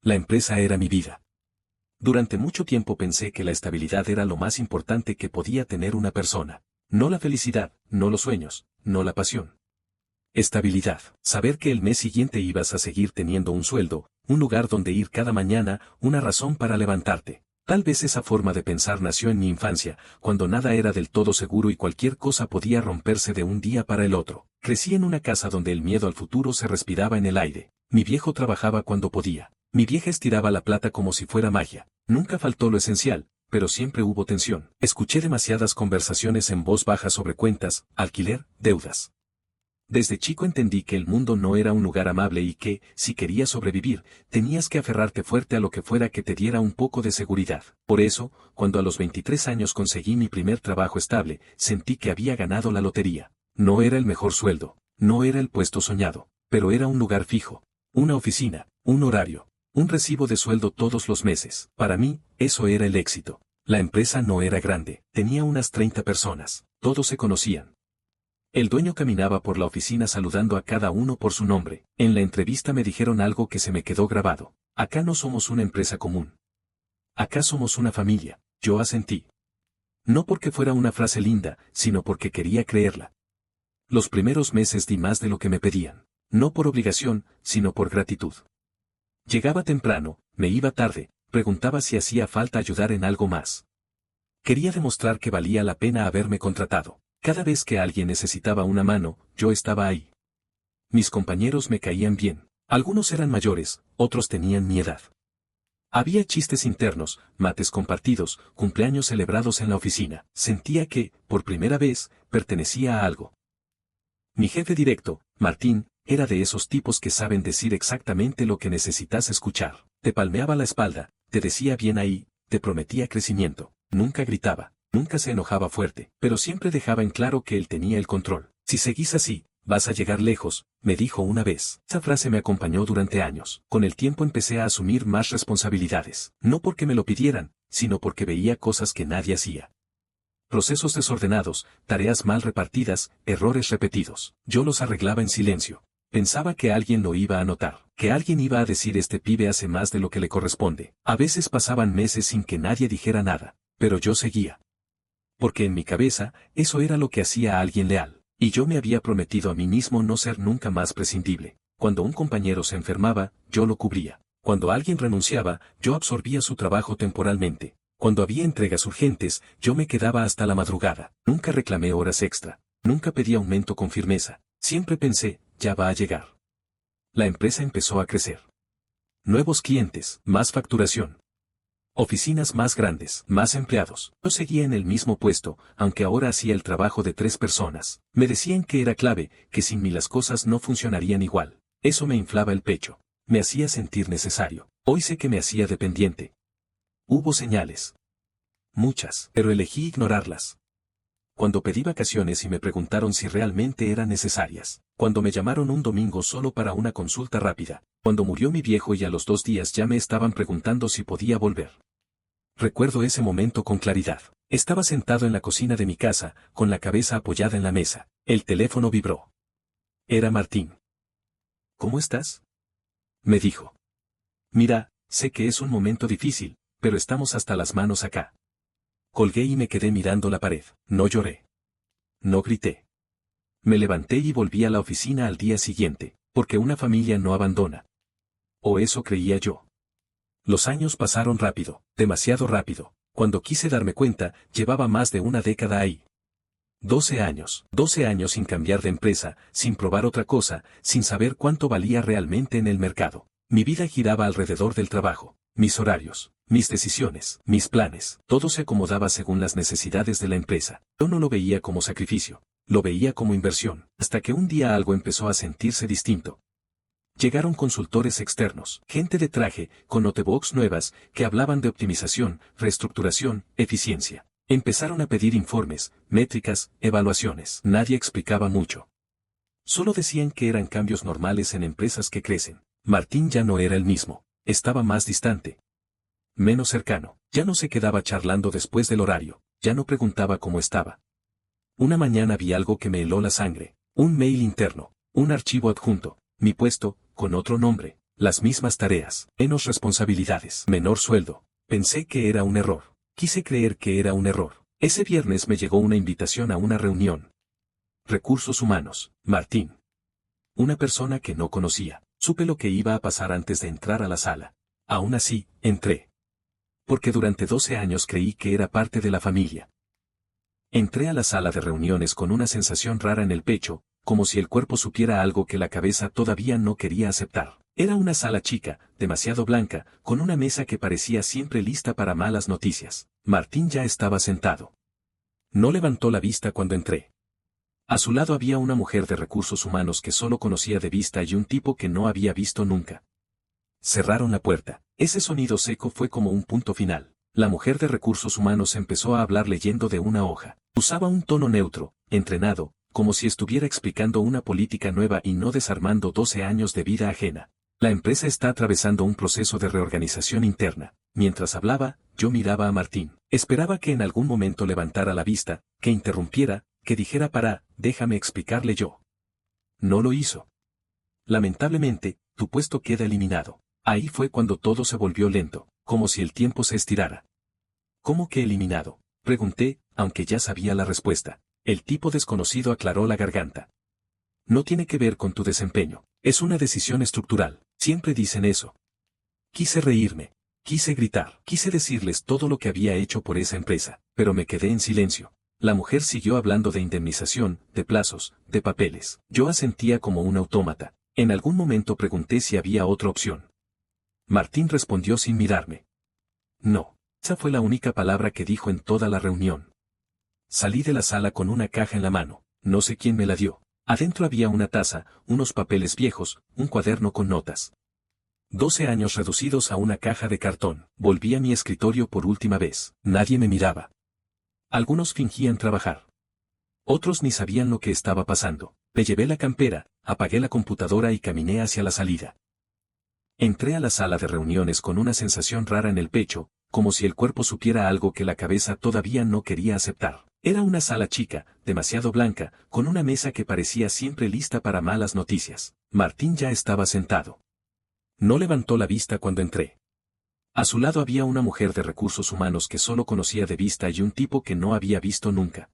La empresa era mi vida. Durante mucho tiempo pensé que la estabilidad era lo más importante que podía tener una persona. No la felicidad, no los sueños, no la pasión. Estabilidad. Saber que el mes siguiente ibas a seguir teniendo un sueldo, un lugar donde ir cada mañana, una razón para levantarte. Tal vez esa forma de pensar nació en mi infancia, cuando nada era del todo seguro y cualquier cosa podía romperse de un día para el otro. Crecí en una casa donde el miedo al futuro se respiraba en el aire. Mi viejo trabajaba cuando podía. Mi vieja estiraba la plata como si fuera magia. Nunca faltó lo esencial, pero siempre hubo tensión. Escuché demasiadas conversaciones en voz baja sobre cuentas, alquiler, deudas. Desde chico entendí que el mundo no era un lugar amable y que, si querías sobrevivir, tenías que aferrarte fuerte a lo que fuera que te diera un poco de seguridad. Por eso, cuando a los 23 años conseguí mi primer trabajo estable, sentí que había ganado la lotería. No era el mejor sueldo, no era el puesto soñado, pero era un lugar fijo, una oficina, un horario, un recibo de sueldo todos los meses. Para mí, eso era el éxito. La empresa no era grande, tenía unas 30 personas, todos se conocían. El dueño caminaba por la oficina saludando a cada uno por su nombre. En la entrevista me dijeron algo que se me quedó grabado. Acá no somos una empresa común. Acá somos una familia. Yo asentí. No porque fuera una frase linda, sino porque quería creerla. Los primeros meses di más de lo que me pedían. No por obligación, sino por gratitud. Llegaba temprano, me iba tarde, preguntaba si hacía falta ayudar en algo más. Quería demostrar que valía la pena haberme contratado. Cada vez que alguien necesitaba una mano, yo estaba ahí. Mis compañeros me caían bien. Algunos eran mayores, otros tenían mi edad. Había chistes internos, mates compartidos, cumpleaños celebrados en la oficina. Sentía que, por primera vez, pertenecía a algo. Mi jefe directo, Martín, era de esos tipos que saben decir exactamente lo que necesitas escuchar. Te palmeaba la espalda, te decía bien ahí, te prometía crecimiento. Nunca gritaba. Nunca se enojaba fuerte, pero siempre dejaba en claro que él tenía el control. Si seguís así, vas a llegar lejos, me dijo una vez. Esa frase me acompañó durante años. Con el tiempo empecé a asumir más responsabilidades, no porque me lo pidieran, sino porque veía cosas que nadie hacía. Procesos desordenados, tareas mal repartidas, errores repetidos. Yo los arreglaba en silencio. Pensaba que alguien lo iba a notar, que alguien iba a decir este pibe hace más de lo que le corresponde. A veces pasaban meses sin que nadie dijera nada, pero yo seguía. Porque en mi cabeza, eso era lo que hacía a alguien leal, y yo me había prometido a mí mismo no ser nunca más prescindible. Cuando un compañero se enfermaba, yo lo cubría. Cuando alguien renunciaba, yo absorbía su trabajo temporalmente. Cuando había entregas urgentes, yo me quedaba hasta la madrugada. Nunca reclamé horas extra. Nunca pedí aumento con firmeza. Siempre pensé, ya va a llegar. La empresa empezó a crecer. Nuevos clientes, más facturación. Oficinas más grandes, más empleados. Yo seguía en el mismo puesto, aunque ahora hacía el trabajo de 3 personas. Me decían que era clave, que sin mí las cosas no funcionarían igual. Eso me inflaba el pecho. Me hacía sentir necesario. Hoy sé que me hacía dependiente. Hubo señales. Muchas, pero elegí ignorarlas. Cuando pedí vacaciones y me preguntaron si realmente eran necesarias. Cuando me llamaron un domingo solo para una consulta rápida. Cuando murió mi viejo y a los 2 días ya me estaban preguntando si podía volver. Recuerdo ese momento con claridad. Estaba sentado en la cocina de mi casa, con la cabeza apoyada en la mesa. El teléfono vibró. Era Martín. ¿Cómo estás? Me dijo. Mira, sé que es un momento difícil, pero estamos hasta las manos acá. Colgué y me quedé mirando la pared. No lloré. No grité. Me levanté y volví a la oficina al día siguiente, porque una familia no abandona. O eso creía yo. Los años pasaron rápido, demasiado rápido. Cuando quise darme cuenta, llevaba más de una década ahí. 12 años sin cambiar de empresa, sin probar otra cosa, sin saber cuánto valía realmente en el mercado. Mi vida giraba alrededor del trabajo, mis horarios, mis decisiones, mis planes, todo se acomodaba según las necesidades de la empresa. Yo no lo veía como sacrificio, lo veía como inversión, hasta que un día algo empezó a sentirse distinto. Llegaron consultores externos, gente de traje, con notebooks nuevas, que hablaban de optimización, reestructuración, eficiencia. Empezaron a pedir informes, métricas, evaluaciones. Nadie explicaba mucho. Solo decían que eran cambios normales en empresas que crecen. Martín ya no era el mismo. Estaba más distante. Menos cercano. Ya no se quedaba charlando después del horario. Ya no preguntaba cómo estaba. Una mañana vi algo que me heló la sangre. Un mail interno. Un archivo adjunto. Mi puesto, con otro nombre. Las mismas tareas, menos responsabilidades, menor sueldo. Pensé que era un error. Quise creer que era un error. Ese viernes me llegó una invitación a una reunión. Recursos humanos, Martín. Una persona que no conocía. Supe lo que iba a pasar antes de entrar a la sala. Aún así, entré. Porque durante 12 años creí que era parte de la familia. Entré a la sala de reuniones con una sensación rara en el pecho, como si el cuerpo supiera algo que la cabeza todavía no quería aceptar. Era una sala chica, demasiado blanca, con una mesa que parecía siempre lista para malas noticias. Martín ya estaba sentado. No levantó la vista cuando entré. A su lado había una mujer de recursos humanos que solo conocía de vista y un tipo que no había visto nunca. Cerraron la puerta. Ese sonido seco fue como un punto final. La mujer de recursos humanos empezó a hablar leyendo de una hoja. Usaba un tono neutro, entrenado, como si estuviera explicando una política nueva y no desarmando 12 años de vida ajena. La empresa está atravesando un proceso de reorganización interna. Mientras hablaba, yo miraba a Martín. Esperaba que en algún momento levantara la vista, que interrumpiera, que dijera déjame explicarle yo. No lo hizo. Lamentablemente, tu puesto queda eliminado. Ahí fue cuando todo se volvió lento, como si el tiempo se estirara. ¿Cómo que eliminado? Pregunté, aunque ya sabía la respuesta. El tipo desconocido aclaró la garganta. No tiene que ver con tu desempeño. Es una decisión estructural. Siempre dicen eso. Quise reírme. Quise gritar. Quise decirles todo lo que había hecho por esa empresa, pero me quedé en silencio. La mujer siguió hablando de indemnización, de plazos, de papeles. Yo asentía como un autómata. En algún momento pregunté si había otra opción. Martín respondió sin mirarme. No. Esa fue la única palabra que dijo en toda la reunión. Salí de la sala con una caja en la mano. No sé quién me la dio. Adentro había una taza, unos papeles viejos, un cuaderno con notas. 12 años reducidos a una caja de cartón. Volví a mi escritorio por última vez. Nadie me miraba. Algunos fingían trabajar. Otros ni sabían lo que estaba pasando. Me llevé la campera, apagué la computadora y caminé hacia la salida. Entré a la sala de reuniones con una sensación rara en el pecho, como si el cuerpo supiera algo que la cabeza todavía no quería aceptar. Era una sala chica, demasiado blanca, con una mesa que parecía siempre lista para malas noticias. Martín ya estaba sentado. No levantó la vista cuando entré. A su lado había una mujer de recursos humanos que solo conocía de vista y un tipo que no había visto nunca.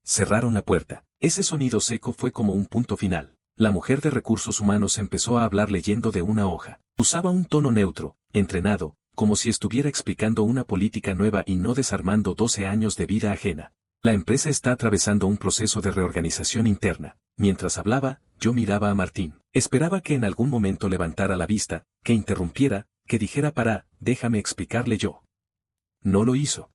Cerraron la puerta. Ese sonido seco fue como un punto final. La mujer de recursos humanos empezó a hablar leyendo de una hoja. Usaba un tono neutro, entrenado, como si estuviera explicando una política nueva y no desarmando 12 años de vida ajena. La empresa está atravesando un proceso de reorganización interna. Mientras hablaba, yo miraba a Martín. Esperaba que en algún momento levantara la vista, que interrumpiera, que dijera déjame explicarle yo. No lo hizo.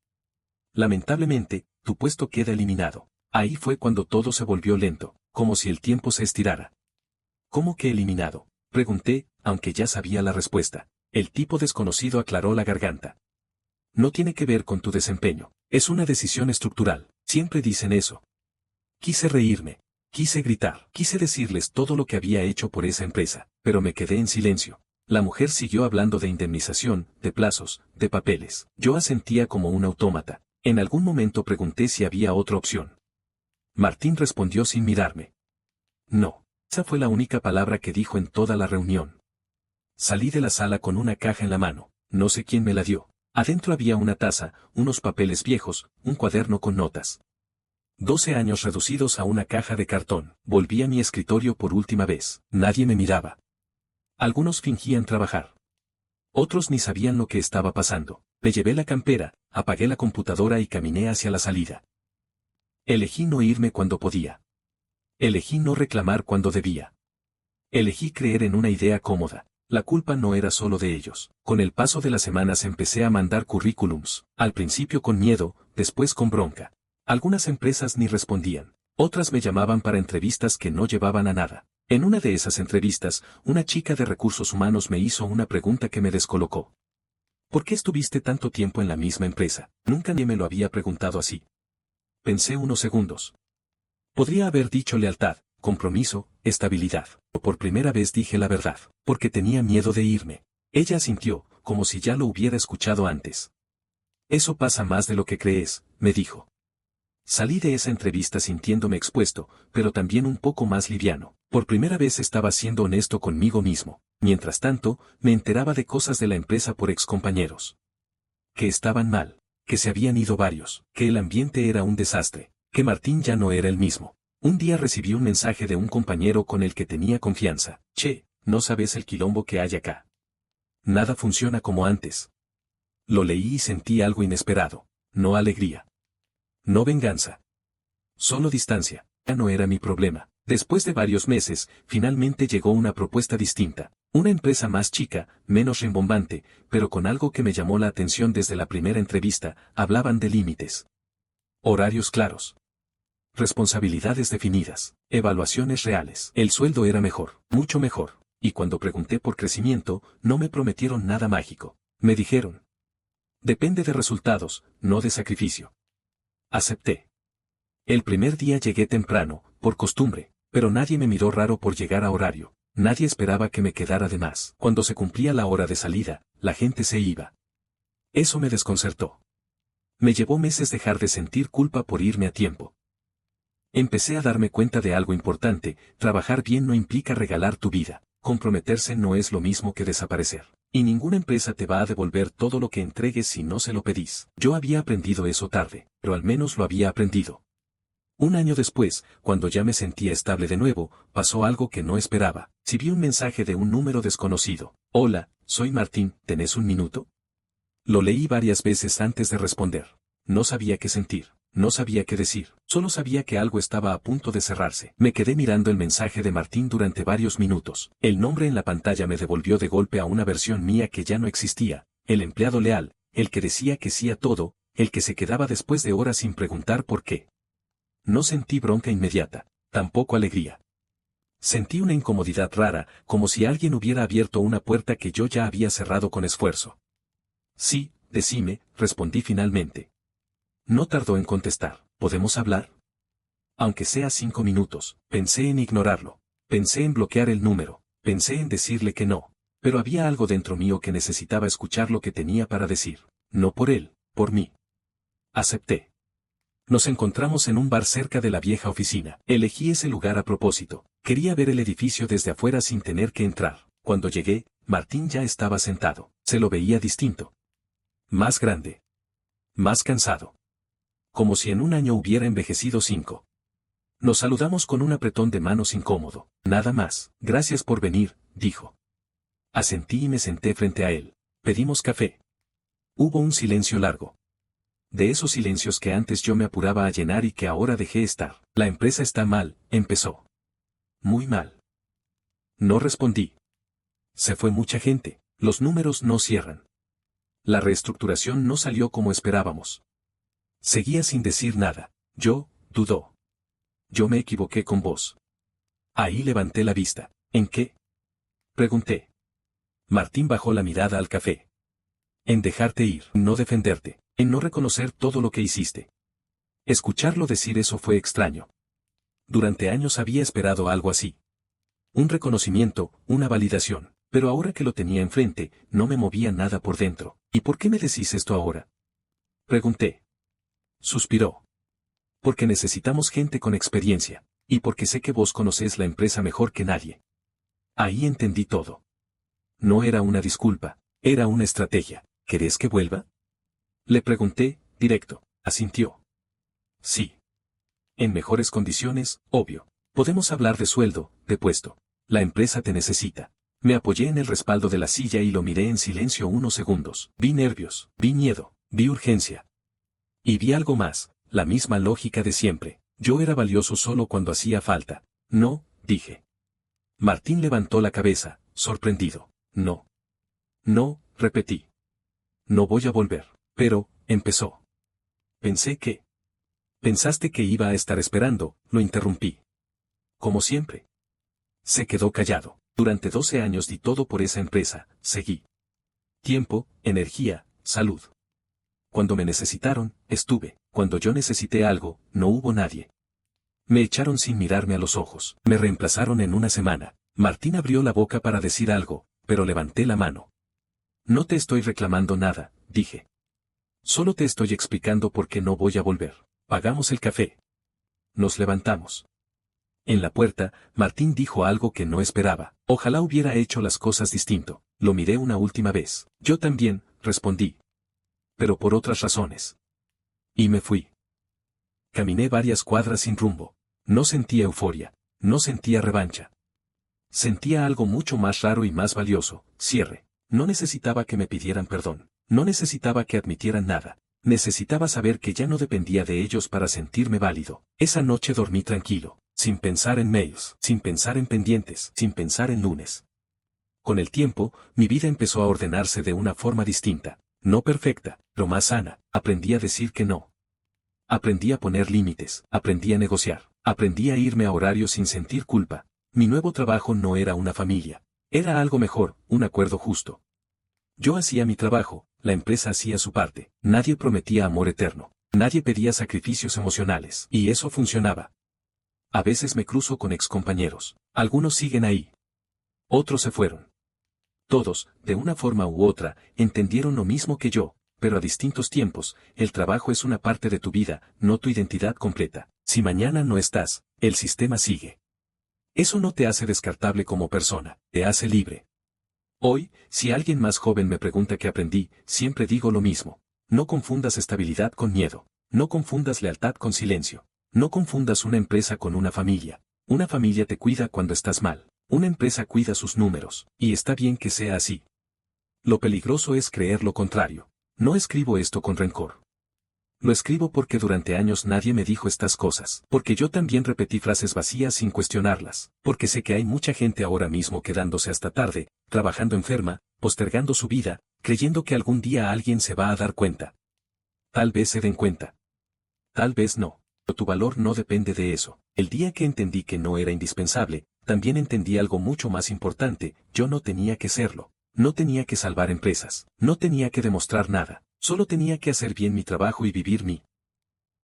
Lamentablemente, tu puesto queda eliminado. Ahí fue cuando todo se volvió lento, como si el tiempo se estirara. ¿Cómo que eliminado? Pregunté, aunque ya sabía la respuesta. El tipo desconocido aclaró la garganta. No tiene que ver con tu desempeño. Es una decisión estructural. Siempre dicen eso. Quise reírme. Quise gritar. Quise decirles todo lo que había hecho por esa empresa, pero me quedé en silencio. La mujer siguió hablando de indemnización, de plazos, de papeles. Yo asentía como un autómata. En algún momento pregunté si había otra opción. Martín respondió sin mirarme. No. Esa fue la única palabra que dijo en toda la reunión. Salí de la sala con una caja en la mano. No sé quién me la dio. Adentro había una taza, unos papeles viejos, un cuaderno con notas. 12 años reducidos a una caja de cartón. Volví a mi escritorio por última vez. Nadie me miraba. Algunos fingían trabajar. Otros ni sabían lo que estaba pasando. Me llevé la campera, apagué la computadora y caminé hacia la salida. Elegí no irme cuando podía. Elegí no reclamar cuando debía. Elegí creer en una idea cómoda. La culpa no era solo de ellos. Con el paso de las semanas empecé a mandar currículums, al principio con miedo, después con bronca. Algunas empresas ni respondían. Otras me llamaban para entrevistas que no llevaban a nada. En una de esas entrevistas, una chica de recursos humanos me hizo una pregunta que me descolocó. ¿Por qué estuviste tanto tiempo en la misma empresa? Nunca nadie me lo había preguntado así. Pensé unos segundos. Podría haber dicho lealtad, compromiso, estabilidad. O por primera vez dije la verdad, porque tenía miedo de irme. Ella asintió, como si ya lo hubiera escuchado antes. Eso pasa más de lo que crees, me dijo. Salí de esa entrevista sintiéndome expuesto, pero también un poco más liviano. Por primera vez estaba siendo honesto conmigo mismo. Mientras tanto, me enteraba de cosas de la empresa por excompañeros. Que estaban mal, que se habían ido varios, que el ambiente era un desastre, que Martín ya no era el mismo. Un día recibí un mensaje de un compañero con el que tenía confianza. Che, no sabes el quilombo que hay acá. Nada funciona como antes. Lo leí y sentí algo inesperado. No alegría. No venganza. Solo distancia. Ya no era mi problema. Después de varios meses, finalmente llegó una propuesta distinta. Una empresa más chica, menos rimbombante, pero con algo que me llamó la atención desde la primera entrevista. Hablaban de límites. Horarios claros. Responsabilidades definidas. Evaluaciones reales. El sueldo era mejor, mucho mejor. Y cuando pregunté por crecimiento, no me prometieron nada mágico. Me dijeron: depende de resultados, no de sacrificio. Acepté. El primer día llegué temprano, por costumbre, pero nadie me miró raro por llegar a horario. Nadie esperaba que me quedara de más. Cuando se cumplía la hora de salida, la gente se iba. Eso me desconcertó. Me llevó meses dejar de sentir culpa por irme a tiempo. Empecé a darme cuenta de algo importante: trabajar bien no implica regalar tu vida. Comprometerse no es lo mismo que desaparecer. Y ninguna empresa te va a devolver todo lo que entregues si no se lo pedís. Yo había aprendido eso tarde, pero al menos lo había aprendido. Un año después, cuando ya me sentía estable de nuevo, pasó algo que no esperaba. Recibí un mensaje de un número desconocido. Hola, soy Martín, ¿tenés un minuto? Lo leí varias veces antes de responder. No sabía qué sentir. No sabía qué decir, solo sabía que algo estaba a punto de cerrarse. Me quedé mirando el mensaje de Martín durante varios minutos. El nombre en la pantalla me devolvió de golpe a una versión mía que ya no existía, el empleado leal, el que decía que sí a todo, el que se quedaba después de horas sin preguntar por qué. No sentí bronca inmediata, tampoco alegría. Sentí una incomodidad rara, como si alguien hubiera abierto una puerta que yo ya había cerrado con esfuerzo. Sí, decime, respondí finalmente. No tardó en contestar. ¿Podemos hablar? Aunque sea 5 minutos, pensé en ignorarlo. Pensé en bloquear el número. Pensé en decirle que no. Pero había algo dentro mío que necesitaba escuchar lo que tenía para decir. No por él, por mí. Acepté. Nos encontramos en un bar cerca de la vieja oficina. Elegí ese lugar a propósito. Quería ver el edificio desde afuera sin tener que entrar. Cuando llegué, Martín ya estaba sentado. Se lo veía distinto. Más grande. Más cansado. Como si en un año hubiera envejecido 5. Nos saludamos con un apretón de manos incómodo. Nada más. Gracias por venir, dijo. Asentí y me senté frente a él. Pedimos café. Hubo un silencio largo. De esos silencios que antes yo me apuraba a llenar y que ahora dejé estar. La empresa está mal, empezó. Muy mal. No respondí. Se fue mucha gente. Los números no cierran. La reestructuración no salió como esperábamos. Seguía sin decir nada. Dudó. Yo me equivoqué con vos. Ahí levanté la vista. ¿En qué? Pregunté. Martín bajó la mirada al café. En dejarte ir, no defenderte, en no reconocer todo lo que hiciste. Escucharlo decir eso fue extraño. Durante años había esperado algo así. Un reconocimiento, una validación, pero ahora que lo tenía enfrente, no me movía nada por dentro. ¿Y por qué me decís esto ahora? Pregunté. Suspiró. Porque necesitamos gente con experiencia, y porque sé que vos conocés la empresa mejor que nadie. Ahí entendí todo. No era una disculpa, era una estrategia. ¿Querés que vuelva? Le pregunté, directo. Asintió. Sí. En mejores condiciones, obvio. Podemos hablar de sueldo, de puesto. La empresa te necesita. Me apoyé en el respaldo de la silla y lo miré en silencio unos segundos. Vi nervios, vi miedo, vi urgencia. Y vi algo más, la misma lógica de siempre. Yo era valioso solo cuando hacía falta. No, dije. Martín levantó la cabeza, sorprendido. No. No, repetí. No voy a volver. Pero, empezó. Pensé que. Pensaste que iba a estar esperando, lo interrumpí. Como siempre. Se quedó callado. Durante 12 años di todo por esa empresa, seguí. Tiempo, energía, salud. Cuando me necesitaron, estuve. Cuando yo necesité algo, no hubo nadie. Me echaron sin mirarme a los ojos. Me reemplazaron en una semana. Martín abrió la boca para decir algo, pero levanté la mano. No te estoy reclamando nada, dije. Solo te estoy explicando por qué no voy a volver. Pagamos el café. Nos levantamos. En la puerta, Martín dijo algo que no esperaba. Ojalá hubiera hecho las cosas distinto. Lo miré una última vez. Yo también, respondí. Pero por otras razones. Y me fui. Caminé varias cuadras sin rumbo. No sentía euforia. No sentía revancha. Sentía algo mucho más raro y más valioso, cierre. No necesitaba que me pidieran perdón. No necesitaba que admitieran nada. Necesitaba saber que ya no dependía de ellos para sentirme válido. Esa noche dormí tranquilo, sin pensar en mails, sin pensar en pendientes, sin pensar en lunes. Con el tiempo, mi vida empezó a ordenarse de una forma distinta. No perfecta, pero más sana. Aprendí a decir que no. Aprendí a poner límites, aprendí a negociar, aprendí a irme a horario sin sentir culpa. Mi nuevo trabajo no era una familia. Era algo mejor, un acuerdo justo. Yo hacía mi trabajo, la empresa hacía su parte. Nadie prometía amor eterno. Nadie pedía sacrificios emocionales. Y eso funcionaba. A veces me cruzo con excompañeros. Algunos siguen ahí. Otros se fueron. Todos, de una forma u otra, entendieron lo mismo que yo, pero a distintos tiempos. El trabajo es una parte de tu vida, no tu identidad completa. Si mañana no estás, el sistema sigue. Eso no te hace descartable como persona, te hace libre. Hoy, si alguien más joven me pregunta qué aprendí, siempre digo lo mismo. No confundas estabilidad con miedo. No confundas lealtad con silencio. No confundas una empresa con una familia. Una familia te cuida cuando estás mal. Una empresa cuida sus números, y está bien que sea así. Lo peligroso es creer lo contrario. No escribo esto con rencor. Lo escribo porque durante años nadie me dijo estas cosas. Porque yo también repetí frases vacías sin cuestionarlas. Porque sé que hay mucha gente ahora mismo quedándose hasta tarde, trabajando enferma, postergando su vida, creyendo que algún día alguien se va a dar cuenta. Tal vez se den cuenta. Tal vez no. Pero tu valor no depende de eso. El día que entendí que no era indispensable, también entendí algo mucho más importante. Yo no tenía que serlo. No tenía que salvar empresas. No tenía que demostrar nada. Solo tenía que hacer bien mi trabajo y vivir mi